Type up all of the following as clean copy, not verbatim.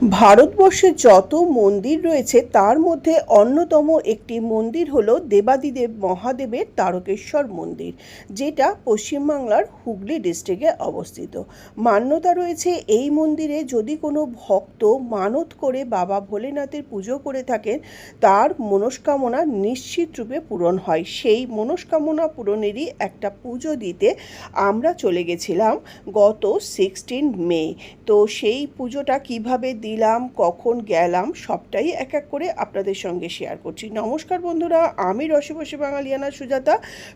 ভারতবর্ষে যত মন্দির রয়েছে তার মধ্যে অন্যতম একটি মন্দির হলো দেবাদিদেব মহাদেবের তারকেশ্বর মন্দির, যেটা পশ্চিমবাংলার হুগলি ডিস্ট্রিক্টে অবস্থিত। মান্যতা রয়েছে এই মন্দিরে যদি কোনো ভক্ত মানত করে বাবা ভোলেনাথের পুজো করে থাকেন, তার মনস্কামনা নিশ্চিত রূপে পূরণ হয়। সেই মনস্কামনা পূরণেরই একটা পুজো দিতে আমরা চলে গেছিলাম গত 16 মে। তো সেই পুজোটা কিভাবে দিলাম, কখন গেলাম, সবটাই এক এক করে আপনাদের সঙ্গে শেয়ার করছি। নমস্কার বন্ধুরা, আমি রসিবশী বাঙালিয়ানা সুজাতা,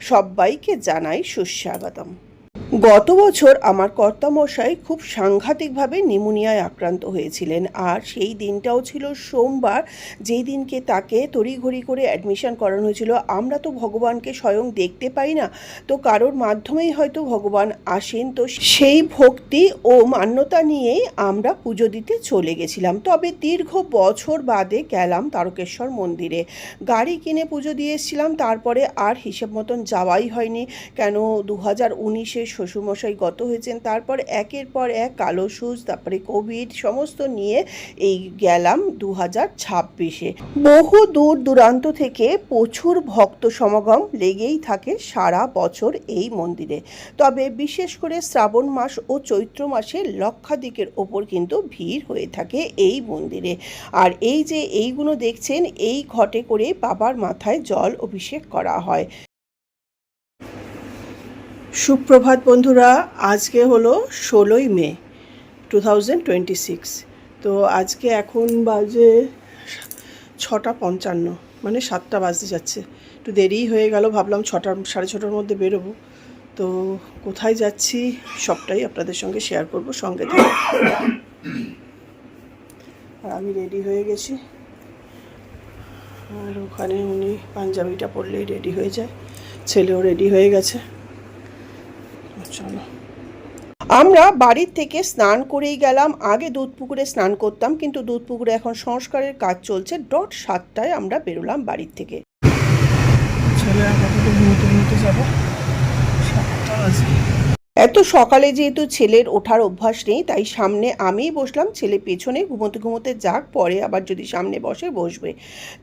সবাইকে জানাই সুস্বাগতম। গত বছর আমার কর্তামশাই খুব সাংঘাতিকভাবে নিউমোনিয়ায় আক্রান্ত হয়েছিলেন, আর সেই দিনটাও ছিল সোমবার, যেই দিনকে তাকে তড়িঘড়ি করে অ্যাডমিশন করানো হয়েছিল। আমরা তো ভগবানকে স্বয়ং দেখতে পাই না, তো কারোর মাধ্যমেই হয়তো ভগবান আসেন। তো সেই ভক্তি ও মান্যতা নিয়েই আমরা পুজো দিতে চলে গেছিলাম। তবে দীর্ঘ বছর বাদে গেলাম তারকেশ্বর মন্দিরে। গাড়ি কিনে পুজো দিয়ে এসেছিলাম, তারপরে আর হিসেব মতন যাওয়াই হয়নি, কেন 2019-এ শ্বশুরমশাই গত হয়েছেন। তারপর একের পর এক কালো সুচ, তারপরে কোভিড, সমস্ত নিয়ে এই গেলাম 2026-এ। বহু দূর দূরান্ত থেকে প্রচুর ভক্ত সমাগম লেগেই থাকে সারা বছর এই মন্দিরে। তবে বিশেষ করে শ্রাবণ মাস ও চৈত্র মাসে লক্ষাধিকের ওপর কিন্তু ভিড় হয়ে থাকে এই মন্দিরে। আর এই যে এইগুলো দেখছেন, এই ঘটে করে বাবার মাথায় জল অভিষেক করা হয়। সুপ্রভাত বন্ধুরা, আজকে হলো 16ই মে 2026। তো আজকে এখন বাজে 6:55, মানে 7টা বাজতে যাচ্ছে। একটু দেরিই হয়ে গেল, ভাবলাম 6:30-6:30 মধ্যে বেরোবো। তো কোথায় যাচ্ছি সবটাই আপনাদের সঙ্গে শেয়ার করব, সঙ্গে থেকে। আর আমি রেডি হয়ে গেছি, আর ওখানে উনি পাঞ্জাবিটা পরলেই রেডি হয়ে যায়, ছেলেও রেডি হয়ে গেছে। চলো, আমরা বাড়ির থেকে স্নান করেই গেলাম। আগে দুধপুকুরে স্নান করতাম, কিন্তু দুধপুকুরে এখন সংস্কারের কাজ চলছে। 7:30 আমরা বেরোলাম বাড়ির থেকে। ছেলে ঘুমোতে যাবো, 7টা বাজে। এত সকালে যেহেতু ছেলের ওঠার অভ্যাস নেই, তাই সামনে আমিই বসলাম, ছেলে পেছনে ঘুমোতে ঘুমোতে যাক, পরে আবার যদি সামনে বসবে।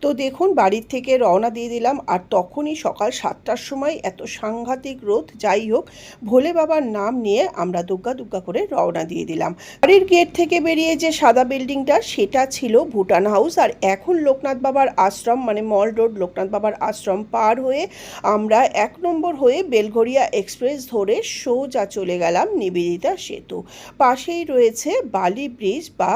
তো দেখুন, বাড়ির থেকে রওনা দিয়ে দিলাম। আর তখনই সকাল 7টার সময় এত সাংঘাতিক রোদ। যাই হোক, ভোলে বাবার নাম নিয়ে আমরা দুগ্গা দুগ্গা করে রওনা দিয়ে দিলাম। বাড়ির গেট থেকে বেরিয়ে যে সাদা বিল্ডিংটা, সেটা ছিল ভুটান হাউস। আর এখন লোকনাথ বাবার আশ্রম, মানে মল রোড লোকনাথ বাবার আশ্রম পার হয়ে আমরা 1 নম্বর হয়ে বেলঘরিয়া এক্সপ্রেস ধরে সোজা চলে গেলাম নিবেদিতা সেতু। পাশেই রয়েছে বালি ব্রিজ বা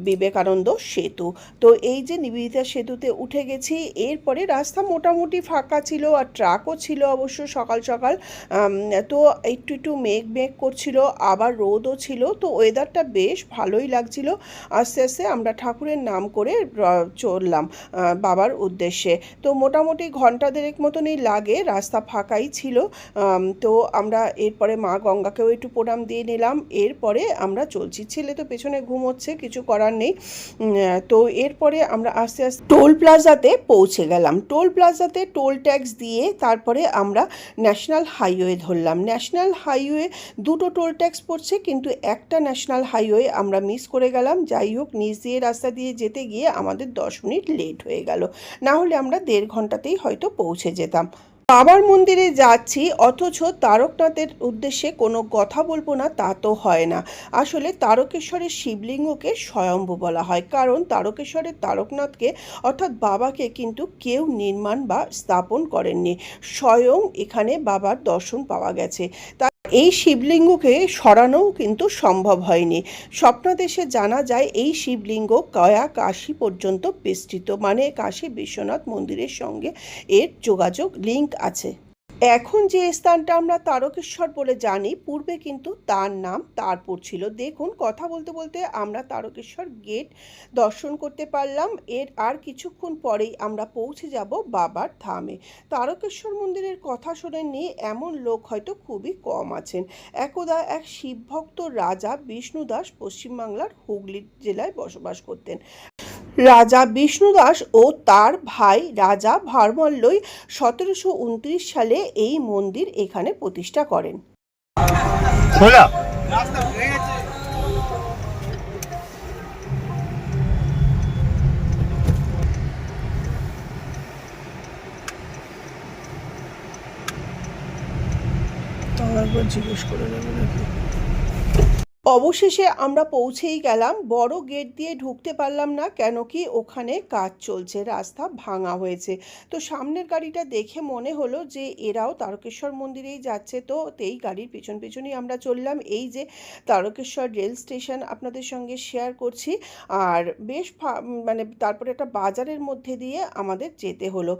বিবেকানন্দ সেতু। তো এই যে নিবেদিতা সেতুতে উঠে গেছি। এরপরে রাস্তা মোটামুটি ফাঁকা ছিল, আর ট্রাকও ছিল অবশ্য সকাল সকাল। তো একটু মেঘ করছিল, আবার রোদও ছিল। তো ওয়েদারটা বেশ ভালোই লাগছিল। আস্তে আস্তে আমরা ঠাকুরের নাম করে চললাম বাবার উদ্দেশ্যে। তো মোটামুটি ঘন্টা দেড়েক মতনই লাগে, রাস্তা ফাঁকাই ছিল। তো আমরা এরপরে মা গঙ্গাকেও একটু প্রণাম দিয়ে নিলাম। এরপরে আমরা চলছি, ছেলে তো পেছনে ঘুমোচ্ছে, কিছু করার নেই। তো এরপরে আমরা আস্তে আস্তে টোল প্লাজাতে পৌঁছে গেলাম। টোল প্লাজাতে টোল ট্যাক্স দিয়ে তারপরে আমরা ন্যাশনাল হাইওয়ে ধরলাম। ন্যাশনাল হাইওয়ে 2টো টোল ট্যাক্স পড়ছে, কিন্তু একটা ন্যাশনাল হাইওয়ে আমরা মিস করে গেলাম। যাই হোক, নিচ দিয়ে রাস্তা দিয়ে যেতে গিয়ে আমাদের 10 মিনিট লেট হয়ে গেল, না হলে আমরা 1.5 ঘন্টাতেই হয়তো পৌঁছে যেতাম। বাবার মন্দিরে যাচ্ছি, অথচ তারকনাথের উদ্দেশ্যে কোনো কথা বলবো না তা তো হয় না। আসলে তারকেশ্বরের শিবলিঙ্গকে স্বয়ম্ভু বলা হয়, কারণ তারকেশ্বরের তারকনাথকে অর্থাৎ বাবাকে কিন্তু কেউ নির্মাণ বা স্থাপন করেননি, স্বয়ং এখানে বাবার দর্শন পাওয়া গেছে। এই শিবলিঙ্গকে সরানোও কিন্তু সম্ভব হয়নি। স্বপ্নাদেশে জানা যায় এই শিবলিঙ্গ গয়া কাশী পর্যন্ত বিস্তৃত, মানে কাশী বিশ্বনাথ মন্দিরের সঙ্গে এর যোগাযোগ লিঙ্ক আছে। এখন যে স্থানটা আমরা তারকেশ্বর বলে জানি, পূর্বে কিন্তু তার নাম তারপুর ছিল। দেখুন, কথা বলতে বলতে আমরা তারকেশ্বর গেট দর্শন করতে পারলাম। এর আর কিছুক্ষণ পরেই আমরা পৌঁছে যাব বাবার ধামে। তারকেশ্বর মন্দিরের কথা শোনেননি এমন লোক হয়তো খুবই কম আছেন। একদা এক শিবভক্ত রাজা বিষ্ণুদাস পশ্চিমবাংলার হুগলি জেলায় বসবাস করতেন। রাজা বিষ্ণুদাস ও তার ভাই রাজা ভারমল্লই 1729 সালে এই মন্দির এখানে প্রতিষ্ঠা করেন। একবার জিজ্ঞেস করে নেবো নাকি। অবশেষে আমরা পৌঁছেই গেলাম। বড় গেট দিয়ে ঢুকতে পারলাম না, কেন কি ওখানে কাজ চলছে, রাস্তা ভাঙা হয়েছে। তো সামনের গাড়িটা দেখে মনে হলো যে এরাও তারকেশ্বর মন্দিরেই যাচ্ছে, তো এই গাড়ির পিছন পিছনই আমরা চললাম। এই যে তারকেশ্বর রেল স্টেশন আপনাদের সঙ্গে শেয়ার করছি। আর বেশ মানে তারপরে একটা বাজারের মধ্যে দিয়ে আমাদের যেতে হলো।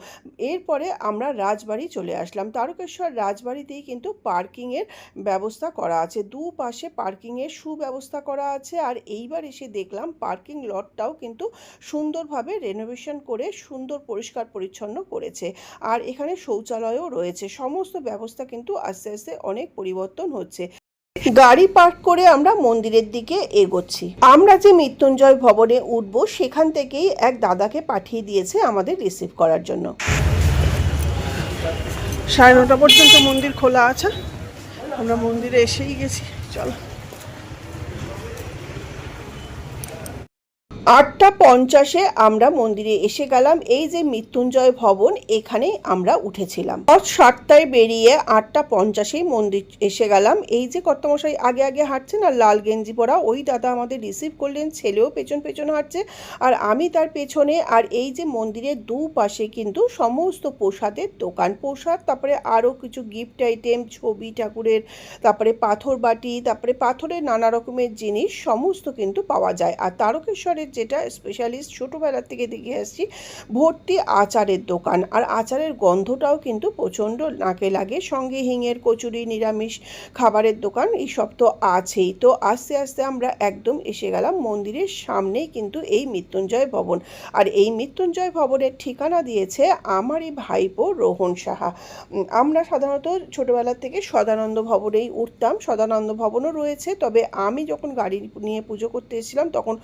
এরপরে আমরা রাজবাড়ি চলে আসলাম। তারকেশ্বর রাজবাড়িতেই কিন্তু পার্কিংয়ের ব্যবস্থা করা আছে, দুপাশে পার্কিংয়ের সুব্যবস্থা করা আছে। আর এইবার এসে দেখলাম পার্কিং লটটাও কিন্তু সুন্দরভাবে রেনোভেশন করে সুন্দর পরিষ্কার পরিচ্ছন্ন করেছে। আর এখানে শৌচালয়ও রয়েছে। সমস্ত ব্যবস্থা কিন্তু আস্তে আস্তে অনেক পরিবর্তন হচ্ছে। গাড়ি পার্ক করে আমরা মন্দিরের দিকে এগোচ্ছি। আমরা যে মৃত্যুঞ্জয় ভবনে উঠব সেখান থেকেই এক দাদাকে পাঠিয়ে দিয়েছে আমাদের রিসিভ করার জন্য। 9:30 পর্যন্ত মন্দির খোলা আছে। আমরা মন্দিরে এসেই গেছি। চলো, 8:50 আমরা মন্দিরে এসে গেলাম। এই যে মৃত্যুঞ্জয় ভবন, এখানে আমরা উঠেছিলাম। 7টায় বেরিয়ে 8:50 মন্দির এসে গেলাম। এই যে কর্তামশাই আগে আগে হাঁটছেন আর লাল গেঞ্জি পরা ওই দাদা আমাদের রিসিভ করলেন। ছেলেও পেছন পেছন হাঁটছে আর আমি তার পেছনে। আর এই যে মন্দিরের দুপাশে কিন্তু সমস্ত প্রসাদের দোকান, প্রসাদ, তারপরে আরও কিছু গিফট আইটেম, ছবি ঠাকুরের, তারপরে পাথর বাটি, তারপরে পাথরের নানা রকমের জিনিস সমস্ত কিন্তু পাওয়া যায়। আর তারকেশ্বরের যেটা স্পেশালিস্ট, ছোটোবেলার থেকে দেখে আসছি, ভর্তি আচারের দোকান। আর আচারের গন্ধটাও কিন্তু প্রচণ্ড নাকে লাগে। সঙ্গে হিঙের কচুরি, নিরামিষ খাবারের দোকান, এইসব তো আছেই। তো আস্তে আস্তে আমরা একদম এসে গেলাম মন্দিরের সামনেই কিন্তু এই মৃত্যুঞ্জয় ভবন। আর এই মৃত্যুঞ্জয় ভবনের ঠিকানা দিয়েছে আমারই ভাইপো রোহন সাহা। আমরা সাধারণত ছোটোবেলার থেকে সদানন্দ ভবনেই উঠতাম। সদানন্দ ভবনও রয়েছে, তবে আমি যখন গাড়ি নিয়ে পুজো করতে এসেছিলাম তখন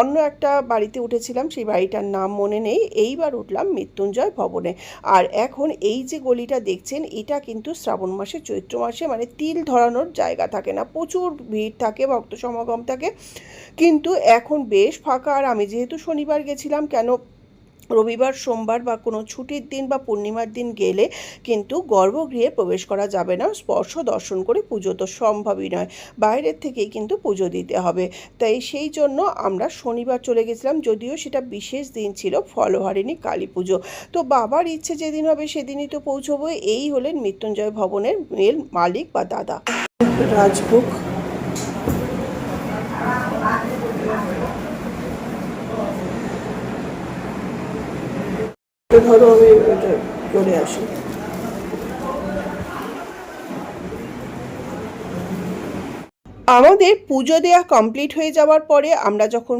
অন্য একটা বাড়িতে উঠেছিলাম, সেই বাড়িটার নাম মনে নেই। এইবার উঠলাম মৃত্যুঞ্জয় ভবনে। আর এখন এই যে গলিটা দেখছেন, এটা কিন্তু শ্রাবণ মাসে, চৈত্র মাসে মানে তিল ধরানোর জায়গা থাকে না, প্রচুর ভিড় থাকে, ভক্ত সমাগম থাকে। কিন্তু এখন বেশ ফাঁকা। আর আমি যেহেতু শনিবার গেছিলাম, কেন রবিবার, সোমবার বা কোনো ছুটির দিন বা পূর্ণিমার দিন গেলে কিন্তু গর্ভগৃহে প্রবেশ করা যাবে না। স্পর্শ দর্শন করে পুজো তো সম্ভবই নয়, বাইরের থেকেই কিন্তু পুজো দিতে হবে। তাই সেই জন্য আমরা শনিবার চলে গেছিলাম, যদিও সেটা বিশেষ দিন ছিল, ফলহারিণী কালী পুজো। তো বাবার ইচ্ছে যেদিন হবে সেদিনই তো পৌঁছবো। এই হলেন মৃত্যুঞ্জয় ভবনের মেল মালিক বা দাদা। রাজভোগ ধরো, আমি এটা করে আসি। আমাদের পুজো দেওয়া কমপ্লিট হয়ে যাওয়ার পরে আমরা যখন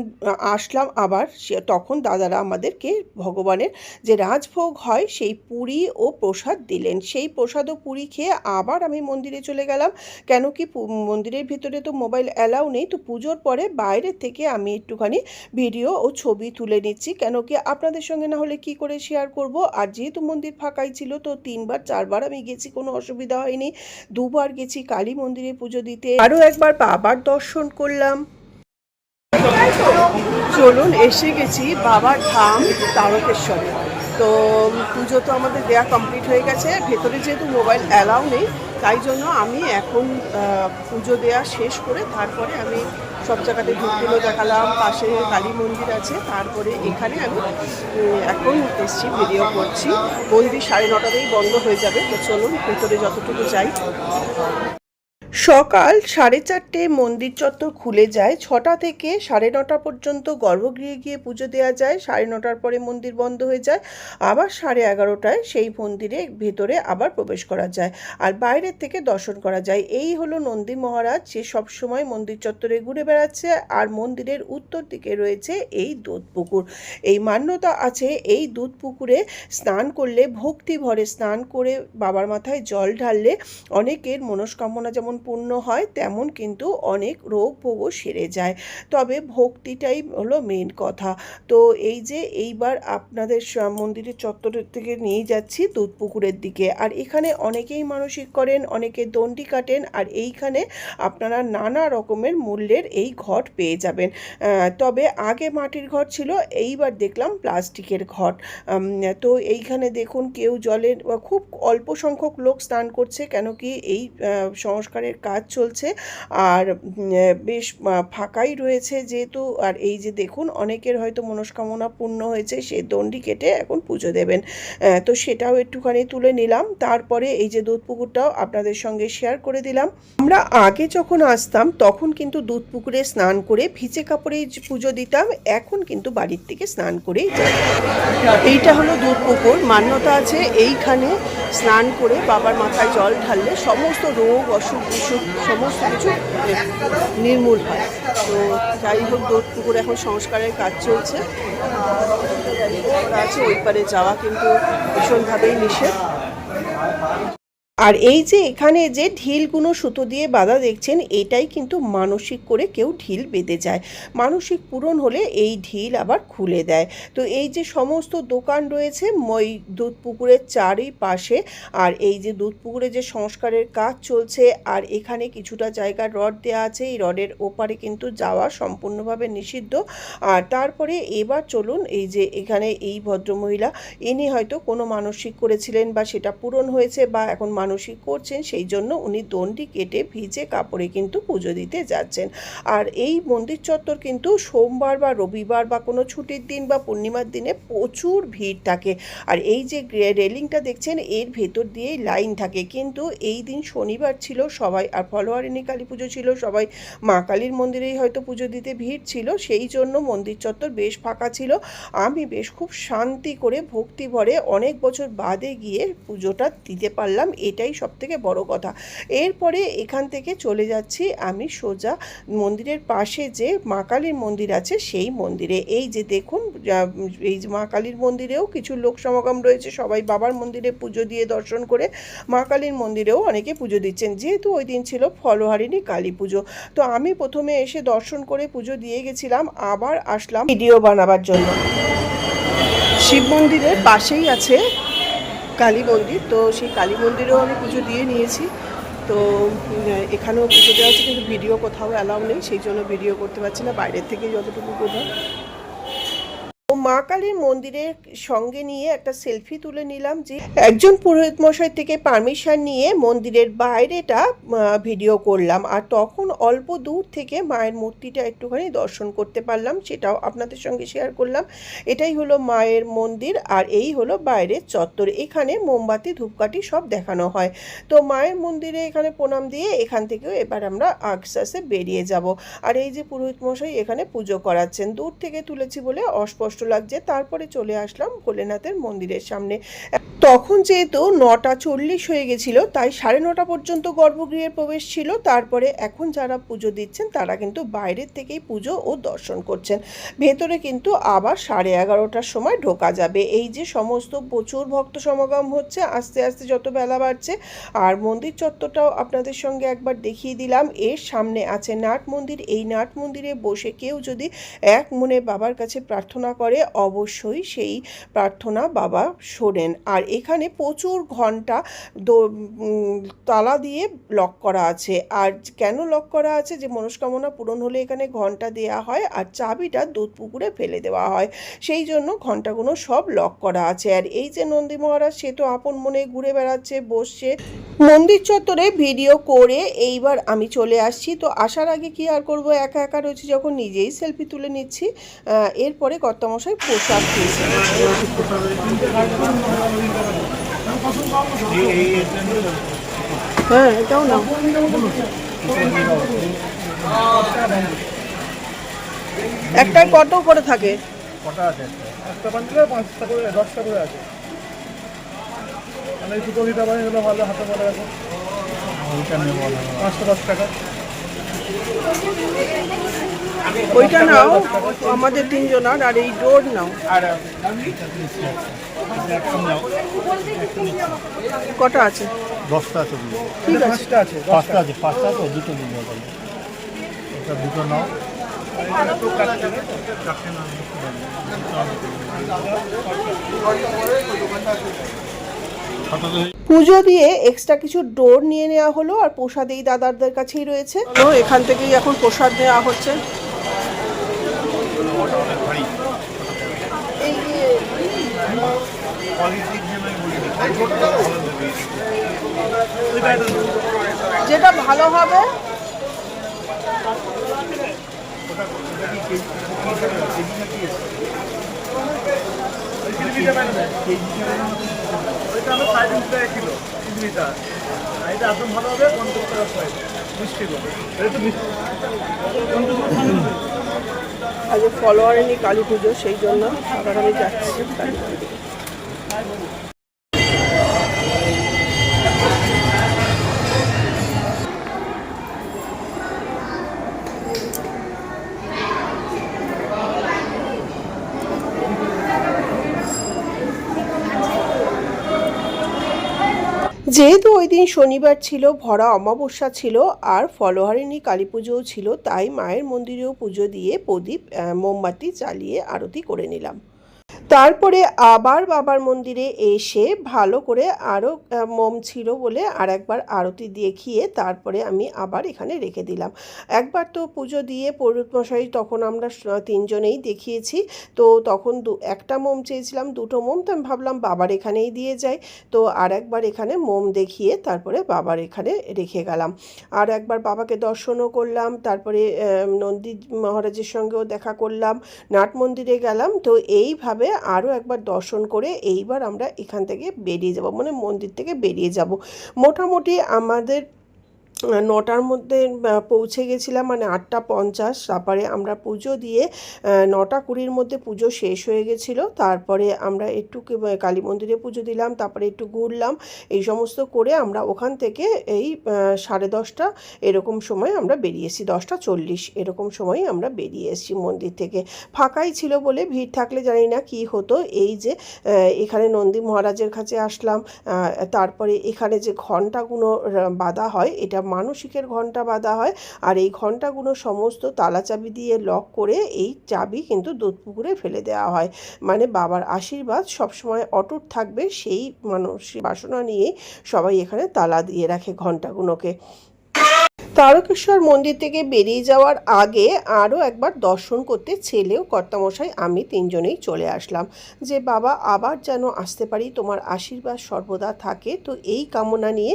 আসলাম আবার, তখন দাদারা আমাদেরকে ভগবানের যে রাজভোগ হয় সেই পুরি ও প্রসাদ দিলেন। সেই প্রসাদ ও পুরি খেয়ে আবার আমি মন্দিরে চলে গেলাম, কেন কি মন্দিরের ভিতরে তো মোবাইল অ্যালাউ নেই। তো পুজোর পরে বাইরের থেকে আমি একটুখানি ভিডিও ও ছবি তুলে নিচ্ছি, কেন কি আপনাদের সঙ্গে না হলে কি করে শেয়ার করব। আর যেহেতু মন্দির ফাঁকাই ছিল, তো 3-4বার আমি গেছি, কোনো অসুবিধা হয়নি। 2বার গেছি কালী মন্দিরে পুজো দিতে, আরও একবার বাবার দর্শন করলাম। চলুন, এসে গেছি বাবার ধাম তারকেশ্বরে। তো পুজো তো আমাদের দেয়া কমপ্লিট হয়ে গেছে। ভেতরে যেহেতু মোবাইল অ্যালাউ নেই, তাই জন্য আমি এখন পুজো দেয়া শেষ করে তারপরে আমি সব জায়গাতে ঢুকগুলো দেখালাম। পাশে কালী মন্দির আছে, তারপরে এখানে আমি এখন এসছি, ভিডিও করছি। মন্দির 9:30তেই বন্ধ হয়ে যাবে। তো চলুন ভেতরে যতটুকু যাই। সকাল 4:30 মন্দির চত্বর খুলে যায়। 6টা থেকে 9:30 পর্যন্ত গর্ভগৃহে গিয়ে পুজো দেওয়া যায়। 9:30টার পরে মন্দির বন্ধ হয়ে যায়। আবার 11:30টায় সেই মন্দিরে ভেতরে আবার প্রবেশ করা যায়, আর বাইরের থেকে দর্শন করা যায়। এই হলো নন্দী মহারাজ, যে সবসময় মন্দির চত্বরে ঘুরে বেড়াচ্ছে। আর মন্দিরের উত্তর দিকে রয়েছে এই দুধ পুকুর। এই মান্যতা আছে, এই দুধ পুকুরে স্নান করলে, ভক্তি ভরে স্নান করে বাবার মাথায় জল ঢাললে অনেকের মনস্কামনা যেমন পূর্ণ হয় তেমন কিন্তু অনেক রোগ ভোগও সেরে যায়। তবে ভক্তিটাই হলো মেন কথা। তো এই যে এইবার আপনাদের মন্দিরের চত্বরের থেকে নিয়ে যাচ্ছি দুধপুকুরের দিকে। আর এখানে অনেকেই মানসিক করেন, অনেকে দণ্ডি কাটেন, আর এইখানে আপনারা নানা রকমের মূল্যের এই ঘট পেয়ে যাবেন। তবে আগে মাটির ঘট ছিল, এইবার দেখলাম প্লাস্টিকের ঘট। তো এইখানে দেখুন কেউ জলের খুব অল্প সংখ্যক লোক স্নান করছে, কেন কি এই সংস্কারের কাজ চলছে আর বেশ ফাঁকাই রয়েছে যেহেতু। আর এই যে দেখুন অনেকের হয়তো মনস্কামনা পূর্ণ হয়েছে, সে দণ্ডি কেটে এখন পুজো দেবেন। তো সেটাও একটুখানি তুলে নিলাম। তারপরে এই যে দুধপুকুরটাও আপনাদের সঙ্গে শেয়ার করে দিলাম। আমরা আগে যখন আসতাম তখন কিন্তু দুধপুকুরে স্নান করে ভিজে কাপড়েই পুজো দিতাম, এখন কিন্তু বাড়ির থেকে স্নান করেই যাই। এইটা হলো দুধপুকুর। মান্যতা আছে এইখানে স্নান করে বাবার মাথায় জল ঢাললে সমস্ত রোগ অসুখ বিসুখ সমস্ত কিছু নির্মূল হয়। তো যাই হোক, দুধপুকুর এখন সংস্কারের কাজ চলছে আছে, ওই পারে যাওয়া কিন্তু ভীষণভাবেই নিষেধ। আর এই যে এখানে যে ঢিলগুলো সুতো দিয়ে বাঁধা দেখছেন, এটাই কিন্তু মানসিক করে কেউ ঢিল বেঁধে যায়, মানসিক পূরণ হলে এই ঢিল আবার খুলে দেয়। তো এই যে সমস্ত দোকান রয়েছে ওই দুধপুকুরের চারিপাশে, আর এই যে দুধপুকুরে যে সংস্কারের কাজ চলছে, আর এখানে কিছুটা জায়গার রড দেওয়া আছে, এই রডের ওপারে কিন্তু যাওয়া সম্পূর্ণভাবে নিষিদ্ধ। আর তারপরে এবার চলুন, এই যে এখানে এই ভদ্রমহিলা, ইনি হয়তো কোনো মানসিক করেছিলেন বা সেটা পূরণ হয়েছে বা এখন মানসিক করছেন, সেই জন্য উনি দণ্ডি কেটে ভিজে কাপড়ে কিন্তু পুজো দিতে যাচ্ছেন। আর এই মন্দির চত্বর কিন্তু সোমবার বা রবিবার বা কোনো ছুটির দিন বা পূর্ণিমার দিনে প্রচুর ভিড় থাকে। আর এই যে রেলিংটা দেখছেন, এর ভেতর দিয়েই লাইন থাকে, কিন্তু এই দিন শনিবার ছিল, সবাই আর ফলোয়ারিণী কালী পুজো ছিল, সবাই মা কালীর মন্দিরেই হয়তো পুজো দিতে ভিড় ছিল, সেই জন্য মন্দির চত্বর বেশ ফাঁকা ছিল। আমি বেশ খুব শান্তি করে ভক্তি ভরে অনেক বছর বাদে গিয়ে পুজোটা দিতে পারলাম, এটাই সবথেকে বড় কথা। এরপরে এখান থেকে চলে যাচ্ছি আমি সোজা মন্দিরের পাশে যে মা কালীর মন্দির আছে সেই মন্দিরে। এই যে দেখুন, এই যে মা কালীর মন্দিরেও কিছু লোক সমাগম রয়েছে, সবাই বাবার মন্দিরে পুজো দিয়ে দর্শন করে মা কালীর মন্দিরেও অনেকে পুজো দিচ্ছেন, যেহেতু ওই দিন ছিল ফলহারিণী কালী পুজো। তো আমি প্রথমে এসে দর্শন করে পুজো দিয়ে গেছিলাম, আবার আসলাম ভিডিও বানাবার জন্য। শিব মন্দিরের পাশেই আছে কালী মন্দির, তো সেই কালী মন্দিরেও আমি পুজো দিয়ে নিয়েছি। তো এখানেও পুজো দেওয়া হচ্ছে, কিন্তু ভিডিও কোথাও অ্যালাউ নেই, সেই জন্য ভিডিও করতে পারছি না, বাইরের থেকে যতটুকু বোঝায়। মা কালীর মন্দিরের সঙ্গে নিয়ে একটা সেলফি তুলে নিলাম, যে একজন পুরোহিত মশাই থেকে পারমিশন নিয়ে মন্দিরের বাইরেটা ভিডিও করলাম। আর তখন অল্প দূর থেকে মায়ের মূর্তিটা একটুখানি দর্শন করতে পারলাম, সেটাও আপনাদের সঙ্গে শেয়ার করলাম। এটাই হলো মায়ের মন্দির, আর এই হলো বাইরের চত্বর। এখানে মোমবাতি ধূপকাঠি সব দেখানো হয়। তো মায়ের মন্দিরে এখানে প্রণাম দিয়ে এখান থেকেও এবার আমরা আস্তে আস্তে বেরিয়ে যাব। আর এই যে পুরোহিত মশাই এখানে পুজো করাচ্ছেন, দূর থেকে তুলেছি বলে অস্পষ্ট লাগছে। তারপরে চলে আসলাম ভোলেনাথের মন্দিরের সামনে। তখন যেহেতু 9:40 হয়ে গেছিল, তাই 9:30 পর্যন্ত গর্ভগৃহের প্রবেশ ছিল। তারপরে এখন যারা পুজো দিচ্ছেন তারা কিন্তু বাইরের থেকেই পুজো ও দর্শন করছেন, ভেতরে কিন্তু আবার 11:30টার সময় ঢোকা যাবে। এই যে সমস্ত প্রচুর ভক্ত সমাগম হচ্ছে আস্তে আস্তে যত বেলা বাড়ছে। আর মন্দির চত্বরটাও আপনাদের সঙ্গে একবার দেখিয়ে দিলাম। এর সামনে আছে নাট মন্দির, এই নাট মন্দিরে বসে কেউ যদি এক মনে বাবার কাছে প্রার্থনা করে, অবশ্যই সেই প্রার্থনা বাবা শোনেন। আর এখানে প্রচুর ঘন্টা তালা দিয়ে লক করা আছে। আর কেন লক করা আছে, যে মনস্কামনা পূরণ হলে এখানে ঘন্টা দেওয়া হয়, আর চাবিটা দুধপুকুরে ফেলে দেওয়া হয়, সেই জন্য ঘন্টাগুলো সব লক করা আছে। আর এই যে নন্দী মহারাজ, সে তো আপন মনে ঘুরে বেড়াচ্ছে, বসছে। মন্দির চত্বরে ভিডিও করে এইবার আমি চলে আসছি। তো আসার আগে কি আর করব, একা একা রয়েছি যখন, নিজেই সেলফি তুলে নিচ্ছি। এরপরে কর্তামশাই প্রসাদ দিয়েছে। হ্যাঁ, এটাও না। একটাই কত করে থাকে? কটা আছে? একটা বান্ডিলে 5টা করে 10টা করে আছে। মানে দুটো দিতে পারে, এগুলো ভালো হাতে পড়ে আছে। ওইটা নেব না, 510 টাকা। ওইটা নাও আমাদের 3 জনের, আর এই ডোর নাও। আর একটা নাও। কটা আছে? 10টা আছে বুঝলি। ঠিক আছে। 5টা আছে। 5টা আছে, 5টা তো দুটো দিন হবে। এটা দুটো নাও। পুজো দিয়ে এক্সট্রা কিছু ডোর নিয়ে নেওয়া হলো আর প্রসাদ এই দাদাদের কাছেই রয়েছে। তো এখান থেকেই এখন প্রসাদ দেওয়া হচ্ছে। এই যে যেটা ভালো হবে আজ ফলোয়ারেনি কালী পুজো, সেই জন্য আবার আমি যাচ্ছি কালী পুজো। যেহেতু ওই দিন শনিবার ছিল, ভরা অমাবস্যা ছিল আর ফলোহারিণী কালী পুজোও ছিল, তাই মায়ের মন্দিরেও পুজো দিয়ে প্রদীপ মোমবাতি জ্বালিয়ে আরতি করে নিলাম। তারপরে আবার বাবার মন্দিরে এসে ভালো করে আরও মোম ছিল বলে আর একবার আরতি দেখিয়ে তারপরে আমি আবার এখানে রেখে দিলাম। একবার তো পুজো দিয়ে পুরোহিতমশাই তখন আমরা তিনজনেই দেখিয়েছি, তো তখন একটা মোম চেয়েছিলাম, দুটো মোম, তো আমি ভাবলাম বাবার এখানেই দিয়ে যাই। তো আর একবার এখানে মোম দেখিয়ে তারপরে বাবার এখানে রেখে গেলাম। আর একবার বাবাকে দর্শনও করলাম, তারপরে নন্দী মহারাজের সঙ্গেও দেখা করলাম, নাট মন্দিরে গেলাম। তো এইভাবে আরও একবার দর্শন করে এইবার আমরা এখান থেকে বেরিয়ে যাব, মানে মন্দির থেকে বেরিয়ে যাব। মোটামুটি আমাদের 9টার মধ্যে পৌঁছে গেছিলাম, মানে 8:50। তারপরে আমরা পুজো দিয়ে 9:20-র মধ্যে পুজো শেষ হয়ে গেছিলো। তারপরে আমরা একটু কালী মন্দিরে পুজো দিলাম, তারপরে একটু ঘুরলাম, এই সমস্ত করে আমরা ওখান থেকে এই 10:30 এরকম সময় আমরা বেরিয়েছি, 10:40 এরকম সময় আমরা বেরিয়ে এসেছি মন্দির থেকে। ফাঁকাই ছিল বলে, ভিড় থাকলে জানি না কি হতো। এই যে এখানে নন্দী মহারাজের কাছে আসলাম, তারপরে এখানে যে ঘণ্টাগুলো বাঁধা হয়, এটা মানসিকের ঘণ্টা বাঁধা হয়, আর এই ঘণ্টাগুলো সমস্ত তালা চাবি দিয়ে লক করে এই চাবি কিন্তু দুধপুকুরে ফেলে দেওয়া হয়, মানে বাবার আশীর্বাদ সবসময় অটুট থাকবে সেই মানসিক বাসনা নিয়েই সবাই এখানে তালা দিয়ে রাখে ঘণ্টাগুলোকে। তারকেশ্বর মন্দির থেকে বেরিয়ে যাওয়ার আগে আরও একবার দর্শন করতে ছেলেও কর্তামশাই আমি তিনজনেই চলে আসলাম, যে বাবা আবার যেন আসতে পারি, তোমার আশীর্বাদ সর্বদা থাকে। তো এই কামনা নিয়ে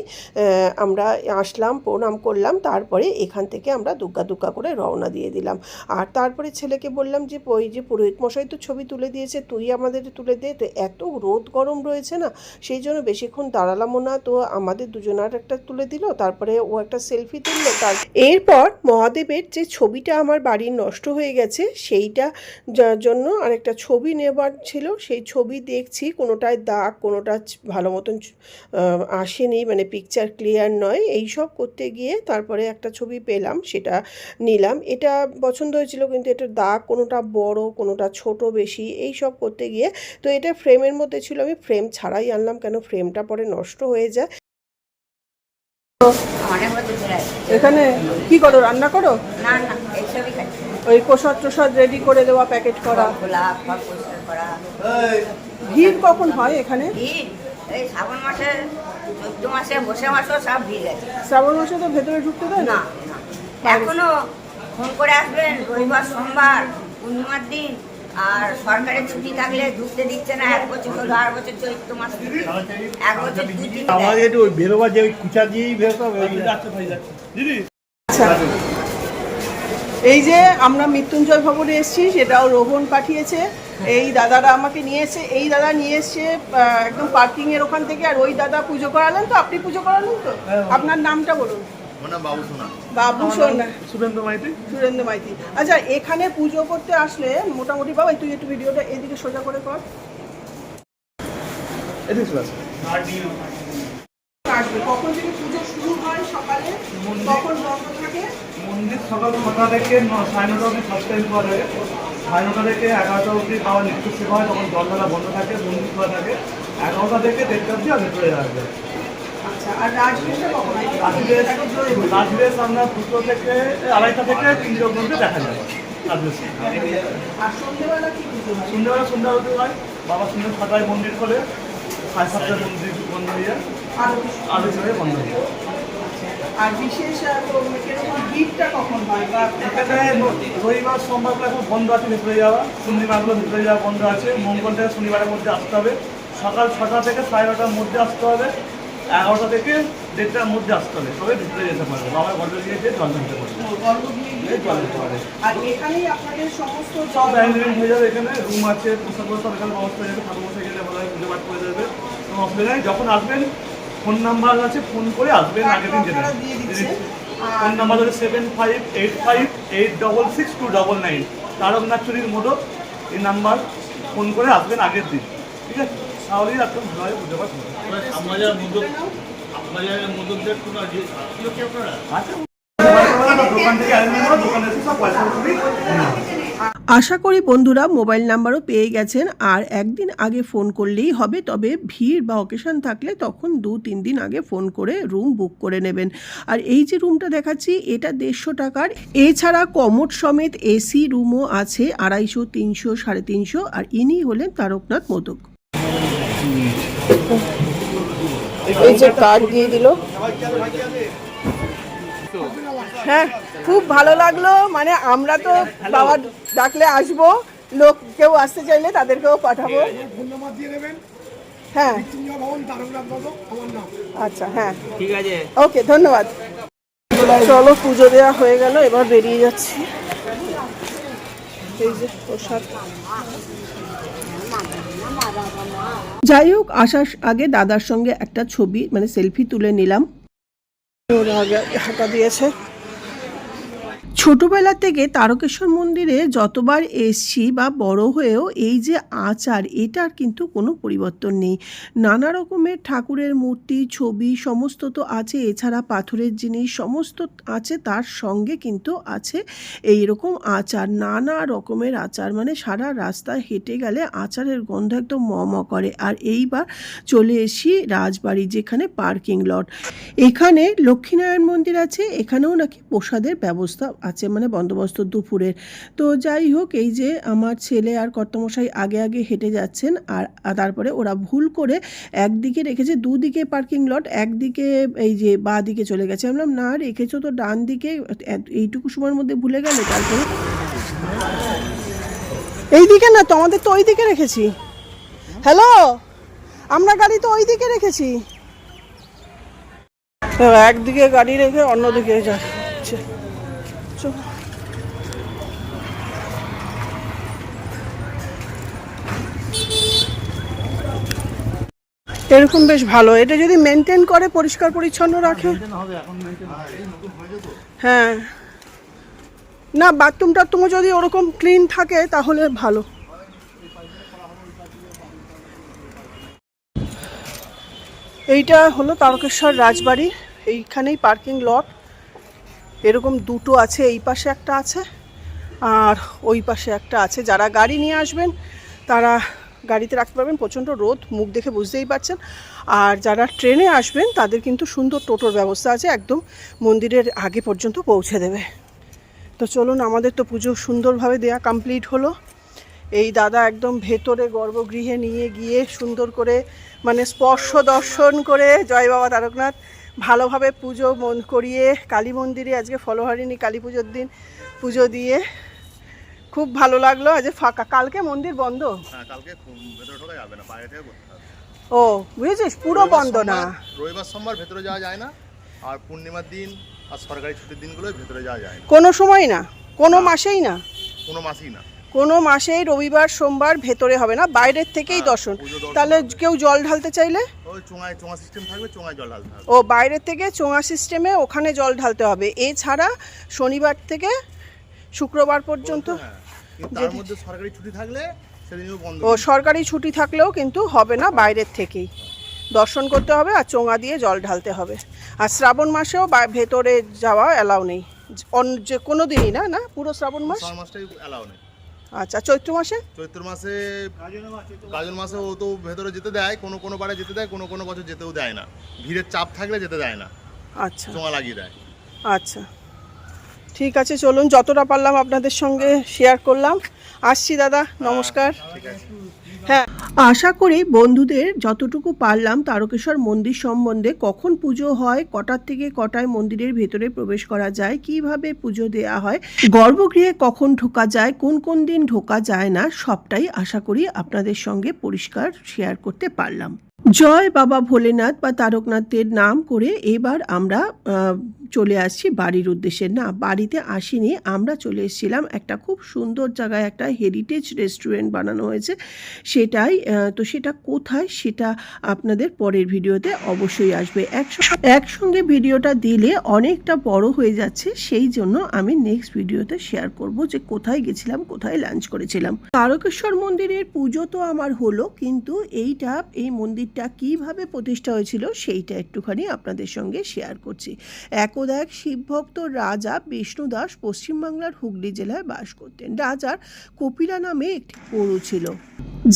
আমরা আসলাম, প্রণাম করলাম, তারপরে এখান থেকে আমরা দুগ্গা করে রওনা দিয়ে দিলাম। আর তারপরে ছেলেকে বললাম যে ওই যে পুরোহিত মশাই তো ছবি তুলে দিয়েছে, তুই আমাদের তুলে দে। তো এত রোদ গরম রয়েছে না, সেই জন্য বেশিক্ষণ দাঁড়ালামও না, তো আমাদের দুজনার একটা তুলে দিল, তারপরে ও একটা সেলফি তুললো। এরপর মহাদেবের যে ছবিটা আমার বাড়ির নষ্ট হয়ে গেছে, সেইটা জন্য আরেকটা ছবি নেবার ছিল, সেই ছবি দেখছি, কোনোটায় দাগ, কোনোটা ভালো মতন আসেনি, মানে পিকচার ক্লিয়ার নয়। এই সব করতে গিয়ে তারপরে একটা ছবি পেলাম, সেটা নিলাম। এটা পছন্দ হয়েছিল, কিন্তু এটার দাগ কোনোটা বড়, কোনোটা ছোট বেশি, এই সব করতে গিয়ে তো এটা ফ্রেমের মধ্যে ছিল, আমি ফ্রেম ছাড়াই আনলাম, কেন ফ্রেমটা পরে নষ্ট হয়ে যায়। এখানে কি করো, রান্না করো? না না, এইসবই খাচ্ছি। ওই প্রসাদ টসাদ রেডি করে দেওয়া, প্যাকেট করা। গোলাপ ফল পরিষ্কার করা। ভিড় কখন হয় এখানে? ভিড় এই শ্রাবণ মাসে, 14 মাসে, বসে মাসেও সব ভিড় আছে। শ্রাবণ মাসে তো ভেতরে ঢুকতে দেয় না। না না, এখনো ফোন করে আসবেন, রবিবার, সোমবার, পূর্ণিমার দিন, আর সরকারের ছুটি থাকলে ঢুকতে দিচ্ছে না। 1 বছর হলো, 8 বছর চৈত্র মাস থেকে 1 বছর 2 দিন। আমাদের একটু ওই বেরোবার যে ওই কুচা দিয়েই বেরোতে হবে। দিদি আচ্ছা, এই যে আমরা মৃত্যুঞ্জয় ভবনে এসেছি, সেটাও রোহন পাঠিয়েছে। এই দাদারা আমাকে নিয়ে এসে, এই দাদা নিয়ে এসছে একদম পার্কিংয়ের ওখান থেকে। আর ওই দাদা পুজো করালেন তো, আপনি পুজো করালেন তো? আপনার নামটা বলুন। বাবু সোনা, সুরেন্দ্র মাইতি। সুরেন্দ্র মাইতি। আচ্ছা, এখানে পুজো করতে আসলে মোটামুটি, বাবা তুই একটু ভিডিওটা এদিকে সোজা করে কর। আসবে কখন থেকে পুজো শুরু হয়? সকালে কখন বন্ধ থাকে? মন্দির সকাল 6টা থেকে 9:30 অবধি সাবস্ক্রাইব করে। 9:30 থেকে 11টা অবধি পাওয়ার নিত্য সেবা হয়, তখন জল ঢালা বন্ধ থাকে, মন্দির খোলা থাকে। 11টা থেকে 1:30 অবধি আর ভেতরে যাওয়া যায়। আচ্ছা, আর রাজবেশটা কখন হয়? রাজবেশ আমরা 2টো থেকে 2:30 থেকে 3টা পর্যন্ত দেখা যায় রাজবেশ। আর সন্ধ্যেবেলা কি পুজো হয়? সন্ধ্যেবেলা সন্ধ্যা আরতি হয়, বাবা সন্ধ্যে 7টায় মন্দির খোলে, 7:30টায় মন্দির বন্ধ হয়ে যায়, আরতি হয়ে বন্ধ হয়ে যায়। আর বিশেষ কিরকম ভিড়টা কখন হয়? বা এখানে রবিবার সোমবারগুলো এখন বন্ধ আছে ভেতরে যাওয়া, শনিবারগুলো ভেতরে যাওয়া বন্ধ আছে। মঙ্গল থেকে শনিবারের মধ্যে আসতে হবে, সকাল 6টা থেকে 9:30টার মধ্যে আসতে হবে, 11টা থেকে 1:30টার মধ্যে আসতে হবে, তবে ভিতরে যেতে পারবে। বাবার গল্প দিয়ে জল ঢালতে পারবে, গল্প দিয়ে গিয়ে জল দিতে পারে। আর এখানেই আপনাদের সমস্ত সব জল অ্যারেঞ্জমেন্ট হয়ে যাবে, এখানে রুম আছে, পোশাক সব এখানে ব্যবস্থা হয়ে যাবে। ঠাকুর মশাই গেলে বলা হয় পুজো পাঠ করে দেবে, কোনো অসুবিধা নেই। যখন আসবেন ফোন নাম্বার আছে, ফোন করে আসবেন, আগের দিন যেতে। ফোন নাম্বার হচ্ছে 7585866299, তারকনাথচুরির মোড়ক। এই নাম্বার ফোন করে আসবেন আগের দিন, ঠিক আছে? তাহলেই একদম ভালোভাবে পুজো পাঠ হবে। আচ্ছা, দোকান থেকে অ্যারেঞ্জমেন্ট করে দোকানে এসে সব পয়সা দিয়ে আশা করি বন্ধুরা মোবাইল নাম্বারও পেয়ে গেছেন, আর একদিন আগে ফোন করলেই হবে। তবে ভিড় বা অকেশন থাকলে তখন 2-3 দিন আগে ফোন করে রুম বুক করে নেবেন। আর এই যে রুমটা দেখাচ্ছি এটা 150 টাকার। এছাড়া কমোড সমেত এসি রুমও আছে 250, 300, 350। আর ইনি হলেন তারকনাথ মোদক। এই যে কার্ড দিয়ে দিল। হ্যাঁ, খুব ভালো লাগলো। মানে আমরা তো বাবা ডাকলে আসবো, লোক কেউ আসতে চাইলে তাদেরকেও পাঠাবো। ধন্যবাদ দিয়ে দেবেন। হ্যাঁ, মৃত্যুঞ্জয় ভবন, তারকনাথ মোদক আমার নাম। আচ্ছা, হ্যাঁ, ঠিক আছে। ওকে, ধন্যবাদ। চলো, পুজো দেওয়া হয়ে গেল, এবার বেরিয়ে যাচ্ছি। এই যে প্রসাদ। যাই হোক, আসার আগে দাদার সঙ্গে একটা ছবি মানে সেলফি তুলে নিলাম। ওরা আগে হাঁটা দিয়েছে। ছোটবেলা থেকে তারকেশ্বর মন্দিরে যতবার এসছি বা বড় হয়েও এই যে আচার, এটার কিন্তু কোনো পরিবর্তন নেই। নানা রকমের ঠাকুরের মূর্তি, ছবি সমস্ত তো আছে, এছাড়া পাথরের জিনিস সমস্ত আছে, তার সঙ্গে কিন্তু আছে এই রকম আচার, নানা রকমের আচার। মানে সারা রাস্তায় হেঁটে গেলে আচারের গন্ধ একদম ম করে। আর এইবার চলে এসি রাজবাড়ি, যেখানে পার্কিং লট। এখানে লক্ষ্মীনারায়ণ মন্দির আছে, এখানেও নাকি প্রসাদের ব্যবস্থা আছে, মানে বন্দোবস্ত দুপুরের। তো যাই হোক, এই যে আমার ছেলে আর কর্তামশাই আগে আগে হেঁটে যাচ্ছেন, আর তারপরে ওরা ভুল করে একদিকে রেখেছে, দুদিকে পার্কিং লট, একদিকে এই যে বাঁ দিকে চলে গেছে। আমি বললাম, না রেখেছো তো ডান দিকে, এইটুকু সময়ের মধ্যে ভুলে গেলে। তারপরে এই দিকে না, তো আমাদের তো ওই দিকে রেখেছি। হ্যালো, আমরা গাড়ি তো ওই দিকে রেখেছি। একদিকে গাড়ি রেখে অন্যদিকে যাচ্ছে। এরকম বেশ ভালো, এটা যদি মেনটেন করে, পরিষ্কার পরিচ্ছন্ন রাখে। হ্যাঁ, না বাথরুম টাথরুমও যদি ওরকম ক্লিন থাকে তাহলে ভালো। এইটা হলো তারকেশ্বর রাজবাড়ি, এইখানেই পার্কিং লট। এরকম দুটো আছে, এই পাশে একটা আছে আর ওই পাশে একটা আছে। যারা গাড়ি নিয়ে আসবেন তারা গাড়িতে রাখতে পারবেন, প্রচণ্ড রোদ, মুখ দেখে বুঝতেই পারছেন। আর যারা ট্রেনে আসবেন তাদের কিন্তু সুন্দর টোটোর ব্যবস্থা আছে, একদম মন্দিরের আগে পর্যন্ত পৌঁছে দেবে। তো চলুন, আমাদের তো পুজো সুন্দরভাবে দেয়া কমপ্লিট হলো। এই দাদা একদম ভেতরে গর্ভগৃহে নিয়ে গিয়ে সুন্দর করে মানে স্পর্শ দর্শন করে জয় বাবা তারকনাথ ভালোভাবে পুজো করিয়ে, কালী মন্দিরে আজকে ফলহারিণী কালী পুজোর দিন পুজো দিয়ে খুব ভালো লাগলো। আজ ফাঁকা, কালকে মন্দির বন্ধ। কালকে ভেতরে ঢোকা যাবে না, বাইরে থেকে করতে হবে। ও বুঝেছিস, পুরো বন্ধ না। রবিবার সোমবার ভেতরে যাওয়া যায় না, আর পূর্ণিমার দিন আর সরকারি ছুটির দিনগুলোয় ভেতরে যাওয়া যায় না। কোনো সময় না, কোনো মাসেই না, কোনো মাসেই না, কোনো মাসেই রবিবার সোমবার ভেতরে হবে না, বাইরের থেকেই দর্শন। তাহলে কেউ জল ঢালতে চাইলে ওই চোঙা সিস্টেম থাকবে, চোঙায় জল ঢালতে হবে। ও বাইরের থেকে চোঙা সিস্টেমে ওখানে জল ঢালতে হবে। এছাড়া শনিবার থেকে শুক্রবার পর্যন্ত। তার মধ্যে সরকারি ছুটি থাকলে সেদিনও বন্ধ। ও সরকারি ছুটি থাকলেও কিন্তু হবে না, বাইরের থেকেই দর্শন করতে হবে আর চোঙা দিয়ে জল ঢালতে হবে। আর শ্রাবণ মাসেও ভেতরে যাওয়া অ্যালাউ নেই, যে কোনো দিনই না, না পুরো শ্রাবণ মাসটাই অ্যালাউ নেই। আচ্ছা, চৈত্র মাসে? চৈত্র মাসে গাজন মাসে ও তো ভেতরে যেতে দেয়, কোনো কোনো পাড়ে যেতে দেয়, কোনো কোনো বছর যেতেও দেয় না, ভিড়ের চাপ থাকলে যেতে দেয় না, আচ্ছা চোঙা লাগিয়ে দেয়। আচ্ছা, ঠিক আছে, চলুন যতটা পারলাম আপনাদের সঙ্গে শেয়ার করলাম। আসছি দাদা, নমস্কার। ঠিক আছে। হ্যাঁ, আশা করি বন্ধুদের যতটুকু পারলাম তারকেশ্বর মন্দির সম্বন্ধে, কখন পুজো হয়, কটার থেকে কটায় মন্দিরের ভেতরে প্রবেশ করা যায়, কিভাবে পুজো দেয়া হয়, গর্ভগৃহে কখন ঢোকা যায়, কোন কোন দিন ঢোকা যায় না, সবটাই আশা করি আপনাদের সঙ্গে পরিষ্কার শেয়ার করতে পারলাম। জয় বাবা ভোলেনাথ বা তারকনাথের নাম করে এবার আমরা চলে আসছি বাড়ির উদ্দেশ্যে। না, বাড়িতে আসিনি, আমরা চলে এসেছিলাম একটা খুব সুন্দর জায়গায়, একটা হেরিটেজ রেস্টুরেন্ট বানানো হয়েছে, সেটাই তো সেটা কোথায় সেটা আপনাদের পরের ভিডিওতে অবশ্যই আসবে। একসঙ্গে ভিডিওটা দিলে অনেকটা বড় হয়ে যাচ্ছে, সেই জন্য আমি নেক্সট ভিডিওতে শেয়ার করব যে কোথায় গেছিলাম, কোথায় লাঞ্চ করেছিলাম। তারকেশ্বর মন্দিরের পুজো তো আমার হলো, কিন্তু এই মন্দিরটা কিভাবে প্রতিষ্ঠা হয়েছিল সেইটা একটুখানি আপনাদের সঙ্গে শেয়ার করছি। একদা এক শিবভক্ত রাজা বিষ্ণুদাস পশ্চিমবাংলার হুগলি জেলায় বাস করতেন। রাজার কপিলা নামে একটি গরু ছিল,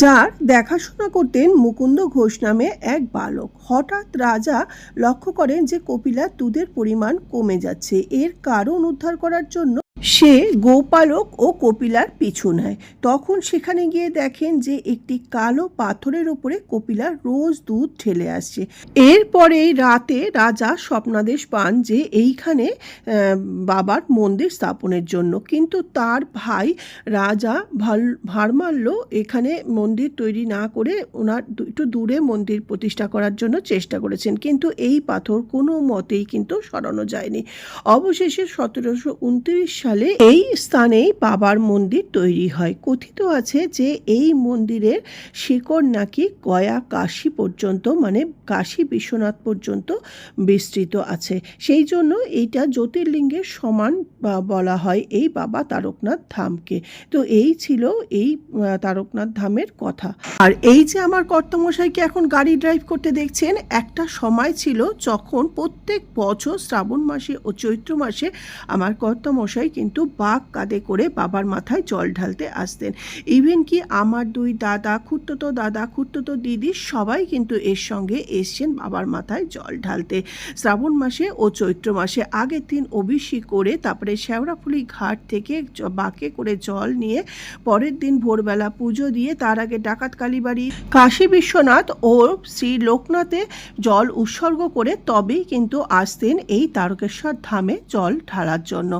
যার দেখাশোনা করতেন মুকুন্দ ঘোষ নামে এক বালক। হঠাৎ রাজা লক্ষ্য করেন যে কপিলার দুধের পরিমাণ কমে যাচ্ছে। এর কারণ উদ্ধার করার জন্য সে গোপালক ও কপিলার পিছু নেয়। তখন সেখানে গিয়ে দেখেন যে একটি কালো পাথরের উপরে কপিলা রোজ দুধ ঢেলে আসছে। এরপরেই রাতে রাজা স্বপ্নাদেশ পান যে এইখানে বাবার মন্দির স্থাপনের জন্য, কিন্তু তার ভাই রাজা ভারমাল্য এখানে মন্দির তৈরি না করে ওনার একটু দূরে মন্দির প্রতিষ্ঠা করার জন্য চেষ্টা করেছেন, কিন্তু এই পাথর কোনো মতেই কিন্তু সরানো যায়নি। অবশেষে 1729 সালে এই স্থানেই বাবার মন্দির তৈরি হয়। কথিত আছে যে এই মন্দিরের শিকড় নাকি গয়া কাশী পর্যন্ত, মানে কাশী বিশ্বনাথ পর্যন্ত বিস্তৃত আছে, সেই জন্য এইটা জ্যোতির্লিঙ্গের সমান বলা হয় এই বাবা তারকনাথ ধামকে। তো এই ছিল এই তারকনাথ ধামের কথা। আর এই যে আমার কর্তামশাইকে এখন গাড়ি ড্রাইভ করতে দেখছেন, একটা সময় ছিল যখন প্রত্যেক বছর শ্রাবণ মাসে ও চৈত্র মাসে আমার কর্তামশাই কিন্তু বাঘ কাঁধে করে বাবার মাথায় জল ঢালতে আসতেন। ইভেন কি আমার দুই দাদা, খুড়তুতো দিদি সবাই কিন্তু এর সঙ্গে এসছেন বাবার মাথায় জল ঢালতে। শ্রাবণ মাসে ও চৈত্র মাসে আগের দিন অভিষেক করে তারপরে শেওড়াফুলি ঘাট থেকে বাঁকে করে জল নিয়ে পরের দিন ভোরবেলা পুজো দিয়ে তার আগে ডাকাত কালীবাড়ি, কাশী বিশ্বনাথ ও শ্রী লোকনাথে জল উৎসর্গ করে তবেই কিন্তু আসতেন এই তারকেশ্বর ধামে জল ঢালার জন্য।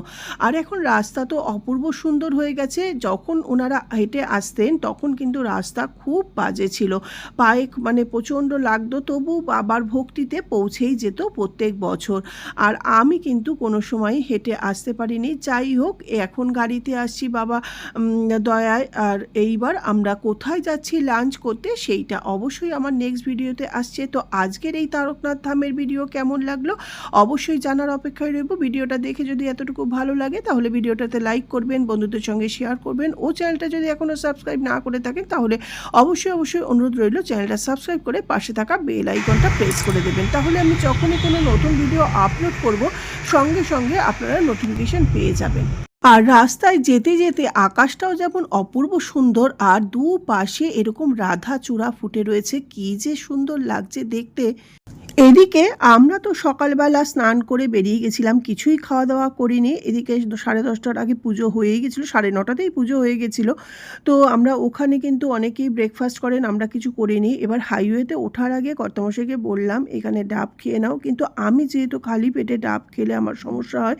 আর এখন রাস্তা তো অপূর্ব সুন্দর হয়ে গেছে। যখন ওনারা হেঁটে আসতেন তখন কিন্তু রাস্তা খুব বাজে ছিল, পায়ে মানে প্রচণ্ড লাগতো, তবু বাবার ভক্তিতে পৌঁছেই যেত প্রত্যেক বছর। আর আমি কিন্তু কোনো সময় হেঁটে আসতে পারিনি। যাই হোক, এখন গাড়িতে আসছি বাবা দয়ায়। আর এইবার আমরা কোথায় যাচ্ছি লাঞ্চ করতে সেইটা অবশ্যই আমার নেক্সট ভিডিওতে আসছে। তো আজকের এই তারকনাথ ধামের ভিডিও কেমন লাগলো অবশ্যই জানার অপেক্ষায় রইব। ভিডিওটা দেখে যদি এতটুকু ভালো লাগে তাহলে ভিডিওটাতে লাইক করবেন, বন্ধুদের সঙ্গে শেয়ার করবেন, ও চ্যানেলটা যদি এখনও সাবস্ক্রাইব না করে থাকেন তাহলে অবশ্যই অনুরোধ রইল চ্যানেলটা সাবস্ক্রাইব করে পাশে থাকা বেল আইকনটা প্রেস করে দেবেন। তাহলে আমি যখনই কোনো নতুন ভিডিও আপলোড করব সঙ্গে সঙ্গে আপনারা নোটিফিকেশন পেয়ে যাবেন। আর রাস্তায় যেতে যেতে আকাশটাও যেমন অপূর্ব সুন্দর, আর দুপাশে এরকম রাধা চূড়া ফুটে রয়েছে, কি যে সুন্দর লাগছে দেখতে। এদিকে আমরা তো সকালবেলা স্নান করে বেরিয়ে গেছিলাম, কিছুই খাওয়া দাওয়া করিনি। এদিকে 10:30টার আগে পুজো হয়েই গেছিলো, 9:30তেই পুজো হয়ে গেছিলো। তো আমরা ওখানে কিন্তু অনেকেই ব্রেকফাস্ট করেন, আমরা কিছু করিনি। এবার হাইওয়েতে ওঠার আগে কর্তামশাইকে বললাম এখানে ডাব খেয়ে নাও, কিন্তু আমি যেহেতু খালি পেটে ডাব খেলে আমার সমস্যা হয়,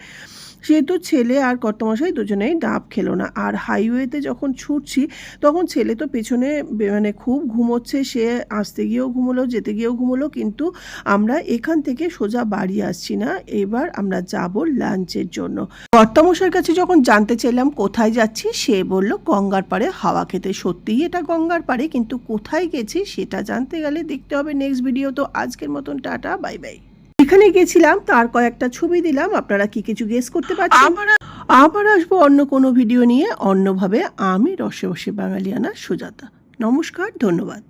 সেহেতু ছেলে আর কর্তামশাই দুজনেই ডাব খেলো না। আর হাইওয়েতে যখন ছুটছি তখন ছেলে তো পেছনে মানে খুব ঘুমোচ্ছে, সে আসতে গিয়েও ঘুমোলো, যেতে গিয়েও ঘুমোলো, কিন্তু আমরা এখান থেকে সোজা বাড়ি আসছি না, এবার আমরা যাব লাঞ্চের জন্য। কর্তামশাইয়ের কাছে যখন জানতে চাইলাম কোথায় যাচ্ছি, সে বলল গঙ্গার পাড়ে হাওয়া খেতে। সত্যিই এটা গঙ্গার পাড়ে, কিন্তু কোথায় গেছি সেটা জানতে গেলে দেখতে হবে নেক্সট ভিডিও। তো আজকের মতন টাটা, বাই বাই। এখানে গেছিলাম তার কয়েকটা ছবি দিলাম, আপনারা কি কিছু গেস করতে পারছেন? আবার আসবো অন্য কোনো ভিডিও নিয়ে অন্যভাবে। আমি রসে বসে বাঙালিয়ানা সুজাতা। নমস্কার, ধন্যবাদ।